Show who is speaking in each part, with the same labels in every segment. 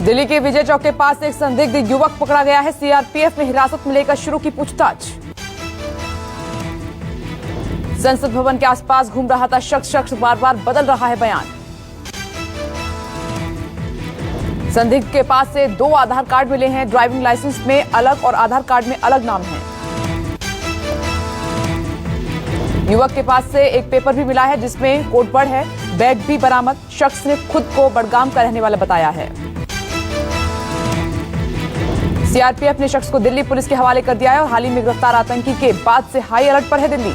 Speaker 1: दिल्ली के विजय चौक के पास एक संदिग्ध युवक पकड़ा गया है। सीआरपीएफ ने हिरासत में लेकर शुरू की पूछताछ। संसद भवन के आसपास घूम रहा था शख्स बार बार बदल रहा है बयान। संदिग्ध के पास से 2 आधार कार्ड मिले हैं। ड्राइविंग लाइसेंस में अलग और आधार कार्ड में अलग नाम है। युवक के पास से एक पेपर भी मिला है जिसमें कोटबढ़ है। बैग भी बरामद। शख्स ने खुद को बड़गाम का रहने वाला बताया है। सीआरपीएफ ने शख्स को दिल्ली पुलिस के हवाले कर दिया है और हाल ही में गिरफ्तार आतंकी के बाद से हाई अलर्ट पर है दिल्ली।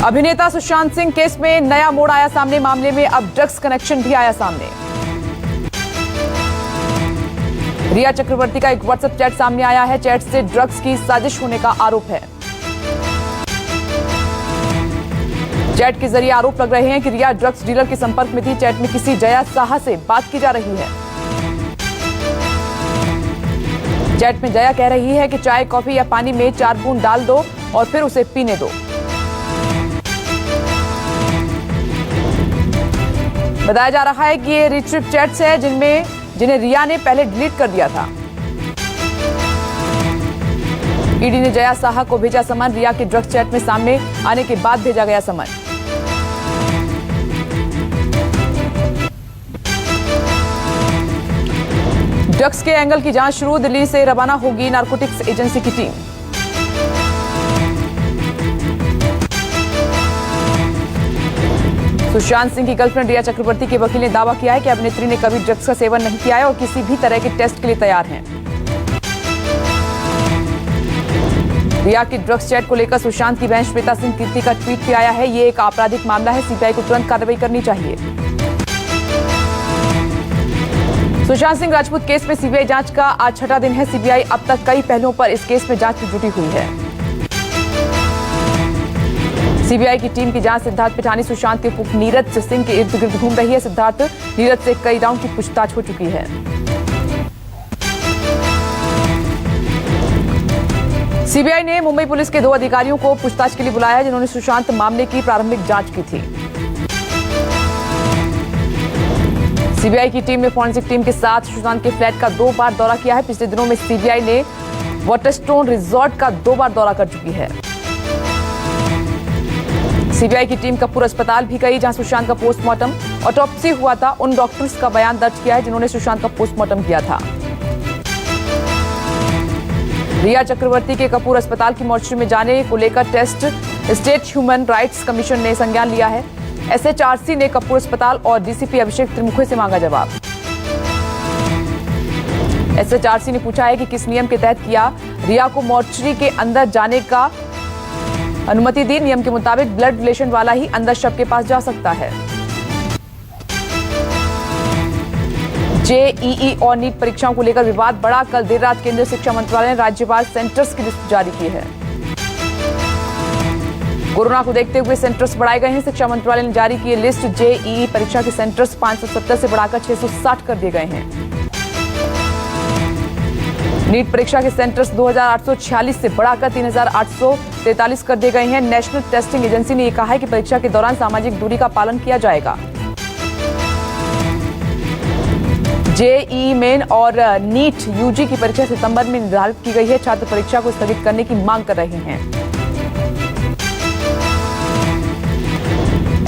Speaker 1: अभिनेता सुशांत सिंह केस में नया मोड़ आया सामने। मामले में अब ड्रग्स कनेक्शन भी आया सामने। रिया चक्रवर्ती का एक व्हाट्सएप चैट सामने आया है। चैट से ड्रग्स की साजिश होने का आरोप है। चैट के जरिए आरोप लग रहे हैं कि रिया ड्रग्स डीलर के संपर्क में थी। चैट में किसी जया साहा से बात की जा रही है। चैट में जया कह रही है कि चाय, कॉफी या पानी में 4 बूंद डाल दो और फिर उसे पीने दो। बताया जा रहा है कि ये रिट्रीव चैट्स है जिन्हें रिया ने पहले डिलीट कर दिया था। ईडी ने जया साहा को भेजा समन। रिया के ड्रग्स चैट में सामने आने के बाद भेजा गया समन। ड्रग्स के एंगल की जांच शुरू। दिल्ली से रवाना होगी नारकोटिक्स एजेंसी की टीम। सुशांत सिंह की गर्लफ्रेंड रिया चक्रवर्ती के वकील ने दावा किया है कि अभिनेत्री ने कभी ड्रग्स का सेवन नहीं किया है और किसी भी तरह के टेस्ट के लिए तैयार हैं। रिया की ड्रग्स चैट को लेकर सुशांत की बहन श्वेता सिंह कीर्ति का ट्वीट भी आया है। ये एक आपराधिक मामला है। सीबीआई को तुरंत कार्रवाई करनी चाहिए। सुशांत सिंह राजपूत केस में सीबीआई जांच का आज 6वां दिन है। सीबीआई अब तक कई पहलुओं पर इस केस में जांच में जुटी हुई है। सीबीआई की टीम की जांच सिद्धार्थ पिठानी, सुशांत के पुत्र नीरज सिंह के इर्द गिर्द घूम रही है। सिद्धार्थ नीरज से कई राउंड की पूछताछ हो चुकी है। सीबीआई ने मुंबई पुलिस के 2 अधिकारियों को पूछताछ के लिए बुलाया है जिन्होंने सुशांत मामले की प्रारंभिक जांच की थी। सीबीआई की टीम ने फॉरेंसिक टीम के साथ सुशांत के फ्लैट का 2 बार दौरा किया है। पिछले दिनों में सीबीआई ने वाटरस्टोन रिजॉर्ट का 2 बार दौरा कर चुकी है। सीबीआई की टीम कपूर अस्पताल भी गई जहां सुशांत का पोस्टमार्टम ऑटोप्सी हुआ था। उन डॉक्टर्स का बयान दर्ज किया है जिन्होंने सुशांत का पोस्टमार्टम किया था। रिया चक्रवर्ती के कपूर अस्पताल की मॉर्चरी में जाने को लेकर test state human rights commission ने संज्ञान लिया है। एसएचआरसी ने कपूर अस्पताल और डीसीपी अभिषेक त्रिमुखे से मांगा जवाब। एसएचआरसी ने पूछा है कि किस नियम के तहत किया। रिया को मॉर्चरी के अंदर जाने का अनुमति दी। नियम के मुताबिक ब्लड रिलेशन वाला ही अंदर शव के पास जा सकता है। जेईई और नीट परीक्षाओं को लेकर विवाद बढ़ा। कल देर रात केंद्रीय शिक्षा मंत्रालय ने राज्यवार सेंटर्स की लिस्ट जारी की है। कोरोना को देखते हुए सेंटर्स बढ़ाए गए हैं। शिक्षा मंत्रालय ने जारी की लिस्ट। जेईई परीक्षा के सेंटर्स 570 से बढ़ाकर 660 कर दिए गए हैं। नीट परीक्षा के सेंटर्स 2846 से बढ़ाकर 3843 कर दिए गए हैं। नेशनल टेस्टिंग एजेंसी ने यह कहा है कि परीक्षा के दौरान सामाजिक दूरी का पालन किया जाएगा। जेईई मेन और नीट यूजी की परीक्षा सितंबर में निर्धारित की गई है। छात्र परीक्षा को स्थगित करने की मांग कर रहे हैं।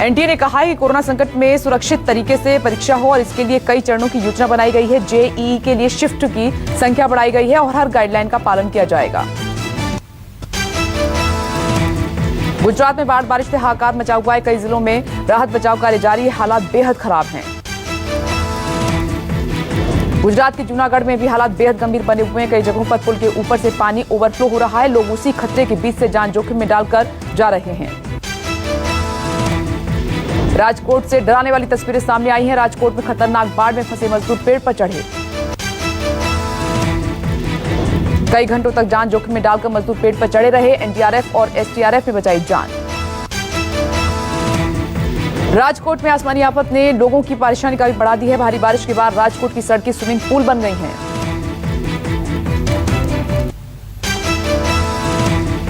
Speaker 1: एनटीए ने कहा है कि कोरोना संकट में सुरक्षित तरीके से परीक्षा हो और इसके लिए कई चरणों की योजना बनाई गई है। जेईई के लिए शिफ्ट की संख्या बढ़ाई गई है और हर गाइडलाइन का पालन किया जाएगा। गुजरात में बाढ़ बारिश से हाहाकार मचा हुआ है। कई जिलों में राहत बचाव कार्य जारी है। हालात बेहद खराब हैं। गुजरात के जूनागढ़ में भी हालात बेहद गंभीर बने हुए हैं। कई जगहों पर पुल के ऊपर से पानी ओवरफ्लो हो रहा है। लोग उसी खतरे के बीच से जान जोखिम में डालकर जा रहे हैं। राजकोट से डराने वाली तस्वीरें सामने आई हैं। राजकोट में खतरनाक बाढ़ में फंसे मजदूर पेड़ पर चढ़े। कई घंटों तक जान जोखिम में डालकर मजदूर पेड़ पर चढ़े रहे। एनडीआरएफ और एसडीआरएफ ने बचाई जान। राजकोट में आसमानी आफत ने लोगों की परेशानी का भी बढ़ा दी है। भारी बारिश के बाद राजकोट की सड़कें स्विमिंग पूल बन गई हैं।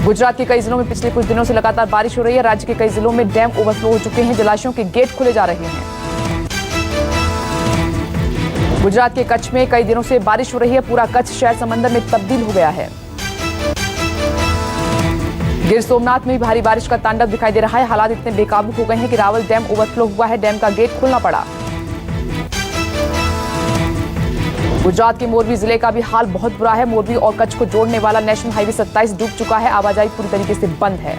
Speaker 1: गुजरात के कई जिलों में पिछले कुछ दिनों से लगातार बारिश हो रही है। राज्य के कई जिलों में डैम ओवरफ्लो हो चुके हैं, जलाशयों के गेट खुले जा रहे हैं। गुजरात के कच्छ में कई दिनों से बारिश हो रही है। पूरा कच्छ शहर समंदर में तब्दील हो गया है। गिर सोमनाथ में भी भारी बारिश का तांडव दिखाई दे रहा है। हालात इतने बेकाबू हो गए हैं कि रावल डैम ओवरफ्लो हुआ है। डैम का गेट खोलना पड़ा। गुजरात के मोरबी जिले का भी हाल बहुत बुरा है। मोरबी और कच्छ को जोड़ने वाला नेशनल हाईवे 27 डूब चुका है। आवाजाही पूरी तरीके से बंद है।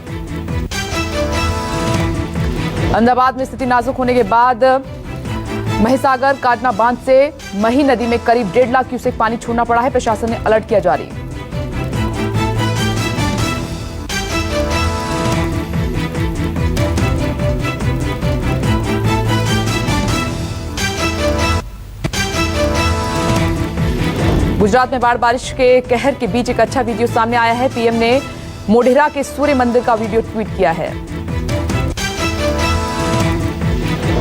Speaker 1: अहमदाबाद में स्थिति नाजुक होने के बाद महिसागर काटना बांध से मही नदी में करीब 1.5 लाख क्यूसेक पानी छोड़ना पड़ा है। प्रशासन ने अलर्ट किया जारी। गुजरात में बारिश के कहर के बीच एक अच्छा वीडियो सामने आया है। पीएम ने मोढेरा के सूर्य मंदिर का वीडियो ट्वीट किया है।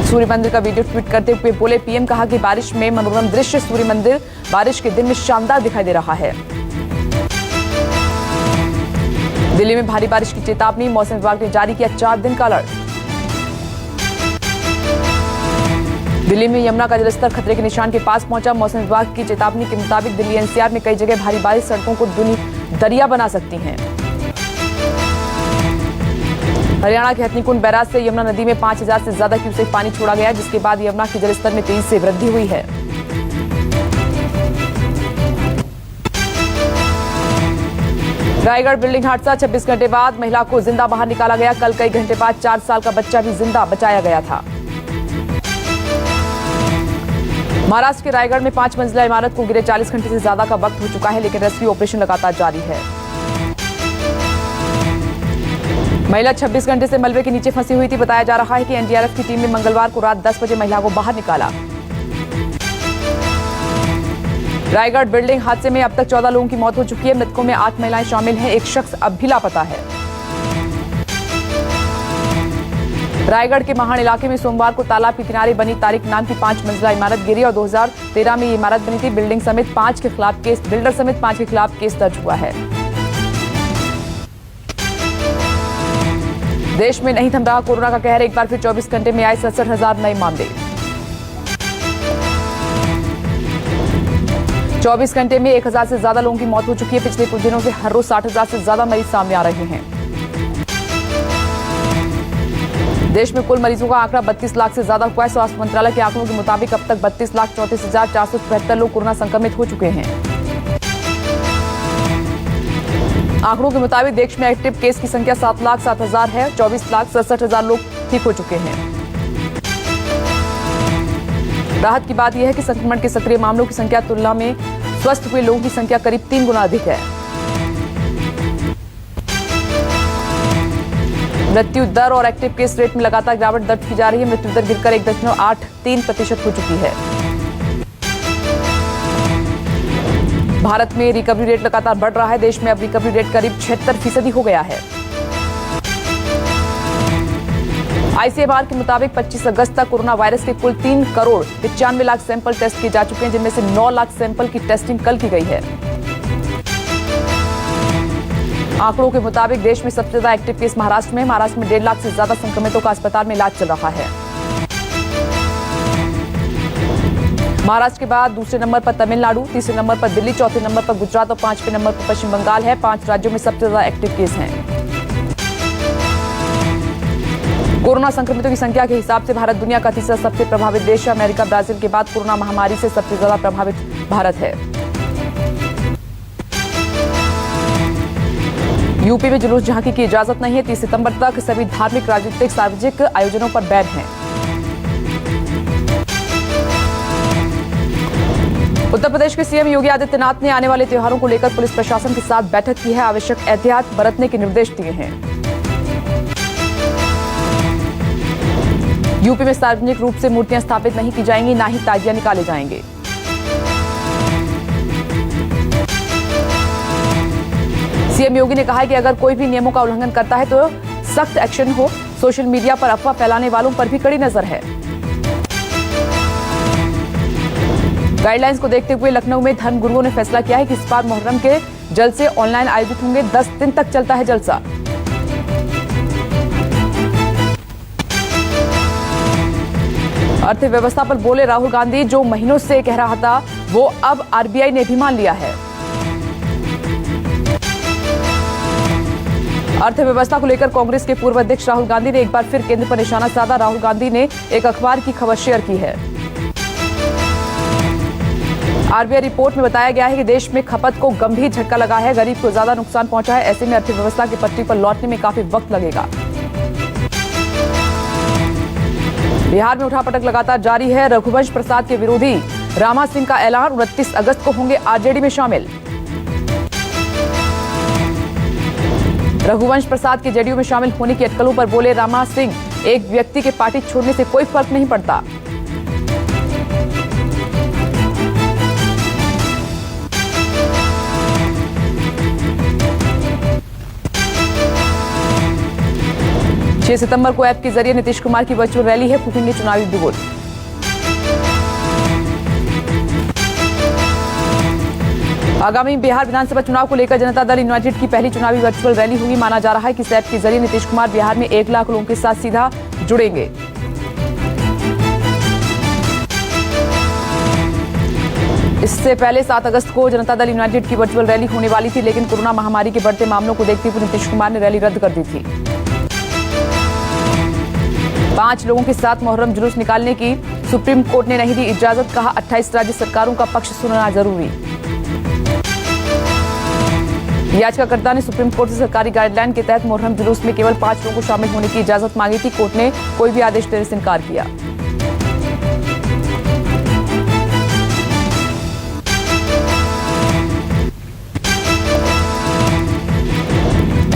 Speaker 1: सूर्य मंदिर का वीडियो ट्वीट करते हुए बोले पीएम, कहा कि बारिश में मनोरम दृश्य सूर्य मंदिर बारिश के दिन में शानदार दिखाई दे रहा है। दिल्ली में भारी बारिश की चेतावनी, मौसम विभाग ने जारी किया 4 दिन का अलर्ट। दिल्ली में यमुना का जलस्तर खतरे के निशान के पास पहुंचा। मौसम विभाग की चेतावनी के मुताबिक दिल्ली एनसीआर में कई जगह भारी बारिश सड़कों को दरिया बना सकती हैं। हरियाणा के हथनीकुंड बैराज से यमुना नदी में 5000 से ज्यादा क्यूसेक पानी छोड़ा गया, जिसके बाद यमुना के जलस्तर में तेजी से वृद्धि हुई है। रायगढ़ बिल्डिंग हादसा, 26 घंटे बाद महिला को जिंदा बाहर निकाला गया। कल कई घंटे बाद 4 साल का बच्चा भी जिंदा बचाया गया था। महाराष्ट्र के रायगढ़ में 5 मंजिला इमारत को गिरे 40 घंटे से ज्यादा का वक्त हो चुका है, लेकिन रेस्क्यू ऑपरेशन लगातार जारी है। महिला 26 घंटे से मलबे के नीचे फंसी हुई थी। बताया जा रहा है कि एनडीआरएफ की टीम ने मंगलवार को रात 10 बजे महिला को बाहर निकाला। रायगढ़ बिल्डिंग हादसे में अब तक 14 लोगों की मौत हो चुकी है। मृतकों में 8 महिलाएं शामिल हैं। एक शख्स अब भी लापता है। रायगढ़ के महान इलाके में सोमवार को तालाब के किनारे बनी तारिक नाम की 5 मंजिला इमारत गिरी और 2013 में ये इमारत बनी थी। बिल्डर समेत 5 के खिलाफ केस दर्ज हुआ है। देश में नहीं थम रहा कोरोना का कहर, एक बार फिर 24 घंटे में आए 67,000 नए मामले। 24 घंटे में 1000 से ज्यादा लोगों की मौत हो चुकी है। पिछले कुछ दिनों से हर रोज 60,000 से ज्यादा मरीज सामने आ रहे हैं। देश में कुल मरीजों का आंकड़ा 32 लाख से ज्यादा हुआ है। स्वास्थ्य मंत्रालय के आंकड़ों के मुताबिक अब तक 32,34,477 लोग कोरोना संक्रमित हो चुके हैं। आंकड़ों के मुताबिक देश में एक्टिव केस की संख्या 7,07,000 है। 24,67,000 लोग ठीक हो चुके हैं। राहत की बात यह है कि संक्रमण के सक्रिय मामलों की संख्या तुलना में स्वस्थ हुए लोगों की संख्या करीब 3 गुना अधिक है। मृत्यु दर और एक्टिव केस रेट में लगातार गिरावट दर्ज की जा रही है। मृत्यु दर गिरकर 1.83% हो चुकी है। भारत में रिकवरी रेट लगातार बढ़ रहा है। देश में अब रिकवरी रेट करीब 76% हो गया है। आईसीएमआर के मुताबिक 25 अगस्त तक कोरोना वायरस के कुल 3 करोड़ 95 लाख सैंपल टेस्ट किए जा चुके हैं, जिनमें से 9 लाख सैंपल की टेस्टिंग कल की गई है। आंकड़ों के मुताबिक देश में सबसे ज्यादा एक्टिव केस महाराष्ट्र में। महाराष्ट्र में 1.5 लाख से ज्यादा संक्रमितों का अस्पताल में इलाज चल रहा है। महाराष्ट्र के बाद दूसरे नंबर पर तमिलनाडु, तीसरे नंबर पर दिल्ली, चौथे नंबर पर गुजरात और 5वें नंबर पर पश्चिम बंगाल है। 5 राज्यों में सबसे ज्यादा एक्टिव केस हैं। कोरोना संक्रमितों की संख्या के हिसाब से भारत दुनिया का तीसरा सबसे प्रभावित देश है। अमेरिका, ब्राजील के बाद कोरोना महामारी से सबसे ज्यादा प्रभावित भारत है। यूपी में जुलूस झांकी की इजाजत नहीं है। 30 सितंबर तक सभी धार्मिक, राजनीतिक, सार्वजनिक आयोजनों पर बैन है। उत्तर प्रदेश के सीएम योगी आदित्यनाथ ने आने वाले त्योहारों को लेकर पुलिस प्रशासन के साथ बैठक की है। आवश्यक एहतियात बरतने के निर्देश दिए हैं। यूपी में सार्वजनिक रूप से मूर्तियां स्थापित नहीं की जाएंगी, ना ही ताजिया निकाले जाएंगे। सीएम योगी ने कहा है कि अगर कोई भी नियमों का उल्लंघन करता है तो सख्त एक्शन हो। सोशल मीडिया पर अफवाह फैलाने वालों पर भी कड़ी नजर है। गाइडलाइंस को देखते हुए लखनऊ में धर्म गुरुओं ने फैसला किया है कि इस बार मुहर्रम के जलसे ऑनलाइन आयोजित होंगे। 10 दिन तक चलता है जलसा। अर्थव्यवस्था पर बोले राहुल गांधी, जो महीनों से कह रहा था वो अब आरबीआई ने भी मान लिया है। अर्थव्यवस्था को लेकर कांग्रेस के पूर्व अध्यक्ष राहुल गांधी ने एक बार फिर केंद्र पर निशाना साधा। राहुल गांधी ने एक अखबार की खबर शेयर की है। आरबीआई रिपोर्ट में बताया गया है कि देश में खपत को गंभीर झटका लगा है, गरीब को ज्यादा नुकसान पहुंचा है। ऐसे में अर्थव्यवस्था की पटरी पर लौटने में काफी वक्त लगेगा। बिहार में उठापटक लगातार जारी है। रघुवंश प्रसाद के विरोधी रामा सिंह का ऐलान, 29 अगस्त को होंगे आरजेडी में शामिल। रघुवंश प्रसाद के जेडीयू में शामिल होने की अटकलों पर बोले रामा सिंह, एक व्यक्ति के पार्टी छोड़ने से कोई फर्क नहीं पड़ता। छह सितंबर को ऐप के जरिए नीतीश कुमार की वर्चुअल रैली है, फूकेंगे चुनावी बिगुल। आगामी बिहार विधानसभा चुनाव को लेकर जनता दल यूनाइटेड की पहली चुनावी वर्चुअल रैली होगी। माना जा रहा है कि इस ऐप के जरिए नीतीश कुमार बिहार में 1 लाख लोगों के साथ सीधा जुड़ेंगे। इससे पहले 7 अगस्त को जनता दल यूनाइटेड की वर्चुअल रैली होने वाली थी, लेकिन कोरोना महामारी के बढ़ते मामलों को देखते हुए नीतीश कुमार ने रैली रद्द कर दी थी। 5 लोगों के साथ मुहर्रम जुलूस निकालने की सुप्रीम कोर्ट ने नहीं दी इजाजत, कहा 28 राज्य सरकारों का पक्ष सुनना जरूरी। याचिकाकर्ता ने सुप्रीम कोर्ट से सरकारी गाइडलाइन के तहत मुहर्रम जुलूस में केवल 5 लोगों को शामिल होने की इजाजत मांगी थी। कोर्ट ने कोई भी आदेश देने से इनकार किया।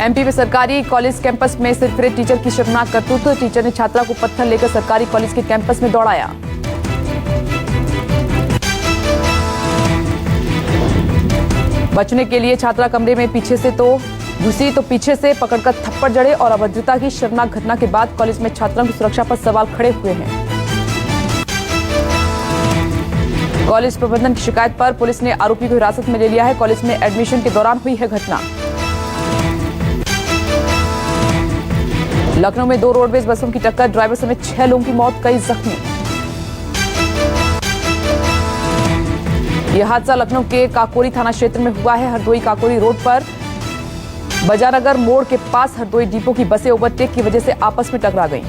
Speaker 1: एमपी में सरकारी कॉलेज कैंपस में सिरफिरे टीचर की शर्मनाक करतूत। टीचर ने छात्रा को पत्थर लेकर सरकारी कॉलेज के कैंपस में दौड़ाया। बचने के लिए छात्रा कमरे में पीछे से तो घुसी तो पीछे से पकड़कर थप्पड़ जड़े और अभद्रता की शर्मनाक घटना के बाद कॉलेज में छात्रों की सुरक्षा पर सवाल खड़े हुए हैं। कॉलेज प्रबंधन की शिकायत पर पुलिस ने आरोपी को हिरासत में ले लिया है। कॉलेज में एडमिशन के दौरान हुई है घटना। लखनऊ में 2 रोडवेज बसों की टक्कर, ड्राइवर समेत 6 लोगों की मौत, कई जख्मी। यह हादसा लखनऊ के काकोरी थाना क्षेत्र में हुआ है। हरदोई काकोरी रोड पर बजानगर मोड़ के पास हरदोई डिपो की बसें ओवरटेक की वजह से आपस में टकरा गईं।